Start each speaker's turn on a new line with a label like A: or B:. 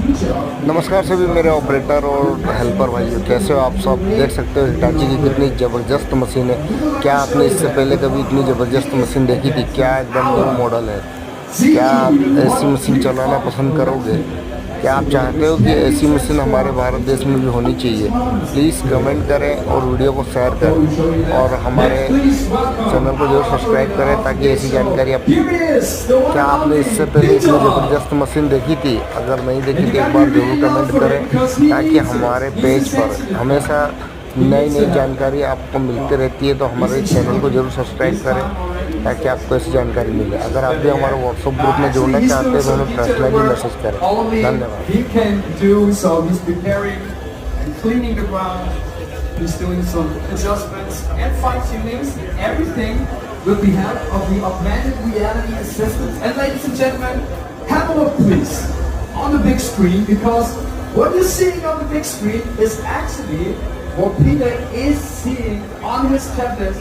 A: नमस्कार सभी मेरे ऑपरेटर और हेल्पर भाइयों, कैसे हो आप सब। देख सकते हो हिटाची की कितनी ज़बरदस्त मशीन है। क्या आपने इससे पहले कभी इतनी ज़बरदस्त मशीन देखी थी? क्या एकदम न्यू मॉडल है। क्या आप ऐसी मशीन चलाना पसंद करोगे? क्या आप चाहते हो कि ऐसी मशीन हमारे भारत देश में भी होनी चाहिए? प्लीज़ कमेंट करें और वीडियो को शेयर करें और हमारे चैनल को जरूर सब्सक्राइब करें ताकि ऐसी जानकारी आप। क्या आपने इससे पहले इतनी ज़बरदस्त मशीन देखी थी? अगर नहीं देखी तो एक बार ज़रूर कमेंट करें ताकि हमारे पेज पर हमेशा नई नई जानकारी आपको मिलती रहती है। तो हमारे चैनल को जरूर सब्सक्राइब करें ताकि आपको ऐसी जानकारी मिले। अगर आप भी हमारे व्हाट्सएप ग्रुप में जुड़ना चाहते हैं तो हमें पर्सनली मैसेज करें। धन्यवाद।
B: He's doing some adjustments and fine-tunings, everything with the help of the augmented reality assistant. And ladies and gentlemen, have a look please on the big screen, because what you're seeing on the big screen is actually what Peter is seeing on his tablet